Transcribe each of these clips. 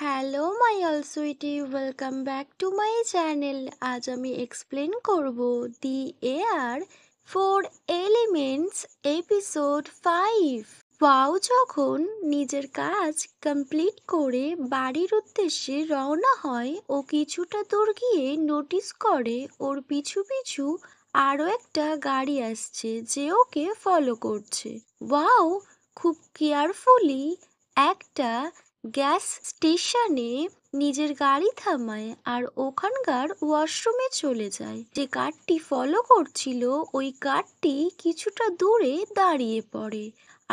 Hello my all sweetie, welcome back to my channel. আজ আমি explain করব the air four elements episode 5। Wow যখন নিজের কাজ কমপ্লিট করে বাড়ির উদ্দেশ্যে রওনা হয়, ও কিছুটা দূর গিয়ে নোটিস করে ওর পিছু পিছু আরও একটা গাড়ি আসছে যে ওকে ফলো করছে। ওয়াও খুব কেয়ারফুলি একটা গ্যাস স্টেশনে নিজের গাড়ি থামায় আর ওখানকার ওয়াশরুমে চলে যায়। যে কারটি ফলো করছিল ওই কারটি কিছুটা দূরে দাঁড়িয়ে পড়ে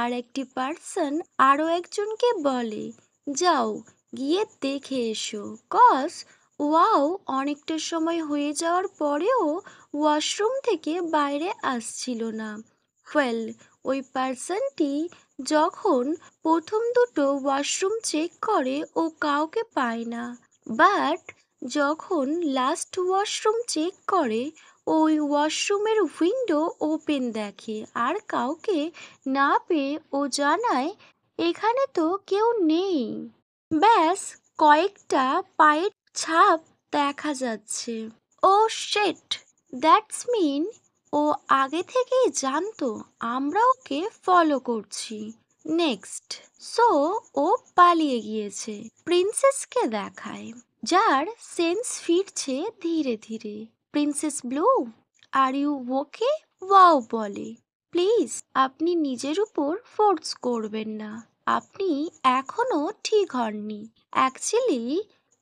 আর একটি পার্সন আরও একজনকে বলে, যাও গিয়ে দেখে এসো। কজ ওয়াও অনেকটা সময় হয়ে যাওয়ার পরেও ওয়াশরুম থেকে বাইরে আসছিল না। ওয়েল, ওই পার্সনটি যখন প্রথম দুটো ওয়াশরুম চেক করে ও কাউকে পায় না, বাট যখন লাস্ট ওয়াশরুম চেক করে ওই ওয়াশরুমের উইন্ডো ওপেন দেখে আর কাউকে না পেয়ে ও জানায় এখানে তো কেউ নেই। ব্যাস কয়েকটা পায়ের ছাপ দেখা যাচ্ছে। ও শেট, দ্যাটস মিন ও আগে থেকেই জানতো আমরা ওকে ফলো করছি। নেক্সট, সো ও পালিয়ে গিয়েছে। প্রিন্সেসকে দেখায়, যার সেন্স ফিরছে ধীরে ধীরে। Princess blue, are you okay? Wow বলে, প্লিজ আপনি নিজের উপর ফোর্স করবেন না, আপনি এখনো ঠিক হননি। অ্যাকচুয়ালি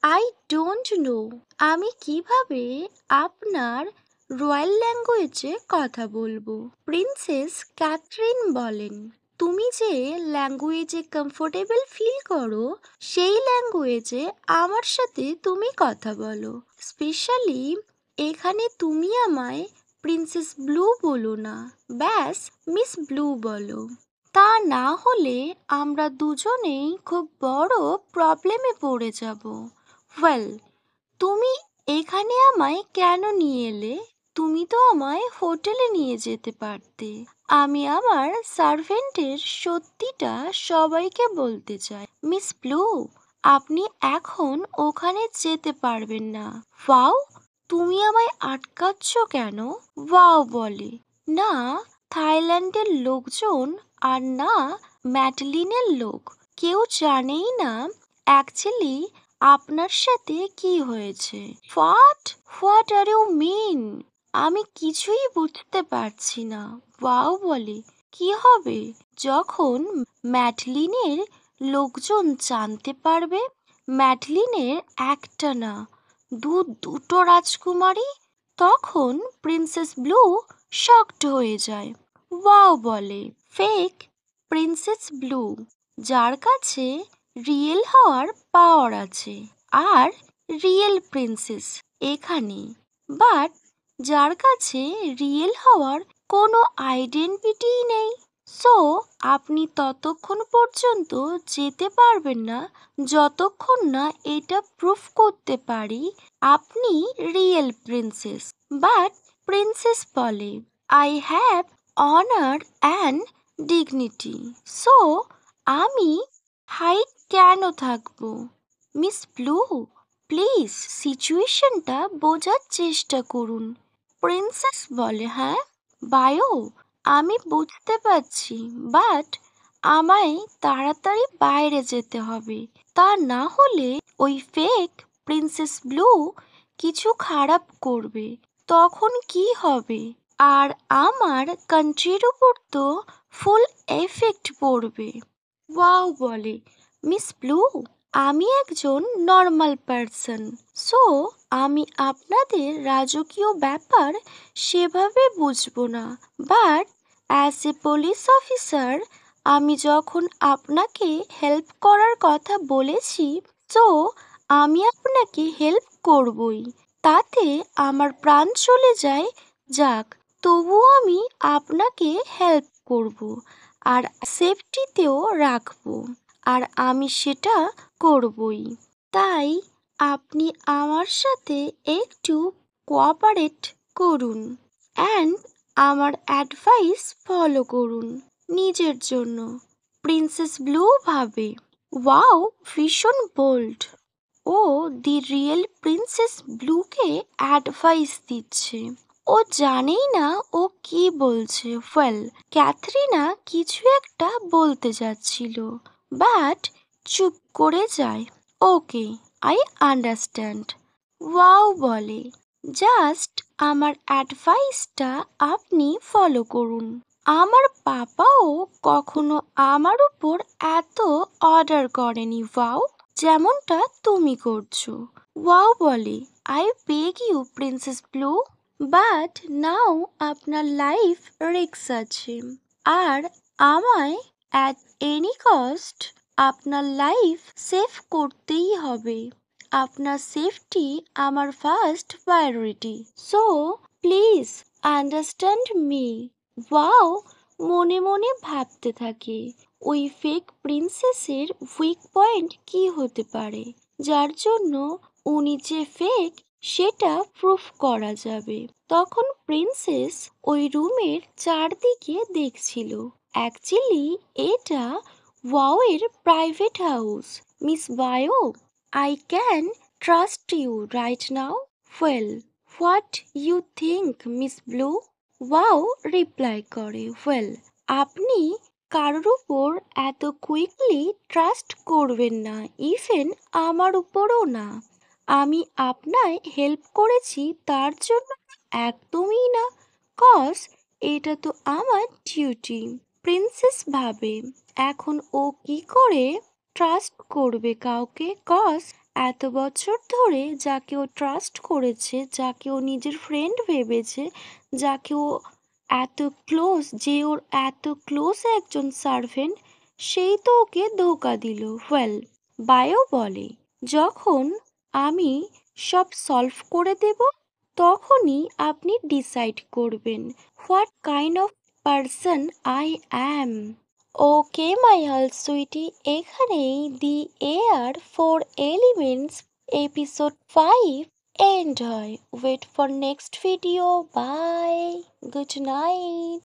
আই ডোন্ট নো আমি কিভাবে আপনার রয়্যাল ল্যাঙ্গুয়েজে কথা বলবো। প্রিন্সেস ক্যাথরিন বলেন, তুমি যে ল্যাঙ্গুয়েজে কমফোর্টেবল ফিল করো সেই ল্যাঙ্গুয়েজে আমার সাথে তুমি কথা বলো। স্পেশালি এখানে তুমি আমায় প্রিন্সেস ব্লু বলো না, ব্যাস মিস ব্লু বলো। তা না হলে আমরা দুজনেই খুব বড় প্রবলেমে পড়ে যাব। ওয়েল, তুমি এখানে আমায় কেন নিয়ে এলে? তুমি তো আমায় হোটেলে নিয়ে যেতে পারতে। আমি আমার সার্ভেন্টের সত্যিটা সবাইকে বলতে চাই। মিস ব্লু, আপনি এখন ওখানে যেতে পারবেন না। ওয়াও, তুমি আমায় আটকাচ্ছ কেন? ওয়াও বলে, না থাইল্যান্ডের লোকজন আর না ম্যাডলিনের লোক কেউ জানেই না অ্যাকচুয়ালি আপনার সাথে কি হয়েছে। What are you mean? আমি কিছুই বুঝতে পারছি না। ওয়াও বলে, কি হবে যখন ম্যাডলিনের লোকজন জানতে পারবে ম্যাডলিনের একটা না দুটো রাজকুমারী? তখন প্রিন্সেস ব্লু শকড হয়ে যায়। ওয়াও বলে, ফেক প্রিন্সেস ব্লু, যার কাছে রিয়েল হওয়ার পাওয়ার আছে, আর রিয়েল প্রিন্সেস এখানে, বাট যার কাছে রিয়েল হওয়ার কোনো আইডেন্টিটিই নেই। সো আপনি ততক্ষণ পর্যন্ত যেতে পারবেন না যতক্ষণ না এটা প্রুফ করতে পারি আপনি রিয়েল প্রিন্সেস। বাট প্রিন্সেস বলে, I have honour and dignity, so আমি হাইট কেন থাকবো? মিস ব্লু, প্লিজ সিচুয়েশনটা বোঝার চেষ্টা করুন। প্রিন্সেস বলে, হ্যাঁ বায়ো, আমি বুঝতে পারছি, বাট আমায় তাড়াতাড়ি বাইরে যেতে হবে, তা না হলে ওই ফেক প্রিন্সেস ব্লু কিছু খারাপ করবে, তখন কি হবে? আর আমার কান্ট্রির উপর তো ফুল এফেক্ট পড়বে। ওয়াও বলে, মিস ব্লু, আমি একজন নর্মাল পারসন, সো আমি আপনাদের রাজকীয় ব্যাপার সেভাবে বুঝবো না, but as a police officer আমি যখন আপনাকে হেল্প করার কথা বলেছি, তো আমি আপনাকে হেল্প করবই, তাতে আমার প্রাণ চলে যায় যাক, তবুও আমি আপনাকে হেল্প করব আর সেফটিতেও রাখবো, আর আমি সেটা করবই। তাই আপনি আমার সাথে একটু কোঅপারেট করুন অ্যান্ড আমার অ্যাডভাইস ফলো করুন নিজের জন্য। প্রিন্সেস ব্লু ভাবে, ওয়াও, ভীষণ বোল্ড। ও দি রিয়েল প্রিন্সেস ব্লুকে অ্যাডভাইস দিচ্ছে। ও জানেই না ও কি বলছে। ওয়েল, ক্যাথরিনা কিছু একটা বলতে যাচ্ছিল, বাট চুপ করে যায়। ওকে, আই আন্ডারস্ট্যান্ড। ওয়াও বলে, জাস্ট আমার অ্যাডভাইসটা আপনি ফলো করুন। আমার পাপাও কখনো আমার উপর এত অর্ডার করেনি ওয়াও, যেমনটা তুমি করছো। ওয়াও বলে, I beg you princess blue, but now আপনার লাইফ রিস্ক আছে, আর আমায় অ্যাট এনি কস্ট আপনার লাইফ সেভ করতেই হবে। আপনার সেফটি আমার first priority, so please understand me. Wow মনে মনে ভাবতে থাকে, ওই ফেক প্রিন্সেসের উইক পয়েন্ট কি হতে পারে, যার জন্য উনি যে ফেক সেটা প্রুফ করা যাবে। তখন প্রিন্সেস ওই রুমের চারদিকে দেখছিল। অ্যাকচুয়ালি এটা ওয়াওয়ের private house. Miss Bio, I can trust you right now? Well, what you think Miss Blue? Wow reply করে, ওয়েল, আপনি কারোর উপর এত কুইকলি ট্রাস্ট করবেন না, ইভেন আমার উপরও না। আমি আপনায় হেল্প করেছি তার জন্য একদমই না, কজ এটা তো আমার ডিউটি। প্রিন্সেস ভাবে, এখন ও কি করে ট্রাস্ট করবে কাউকে, কজ এত বছর ধরে যাকে ও ট্রাস্ট করেছে, যাকে ও নিজের ফ্রেন্ড ভেবেছে, যাকে ও এত ক্লোজ, যে ওর এত ক্লোজ একজন সার্ভেন্ট, সেই তো ওকে ধোকা দিল। ওয়েল, বায়ো বলে, যখন আমি সব সলভ করে দেব তখনই আপনি ডিসাইড করবেন what kind of person I am. Okay my হাল সুইটি, এখানেই the air four elements episode 5 end হয়। Wait for next video. Bye, good night.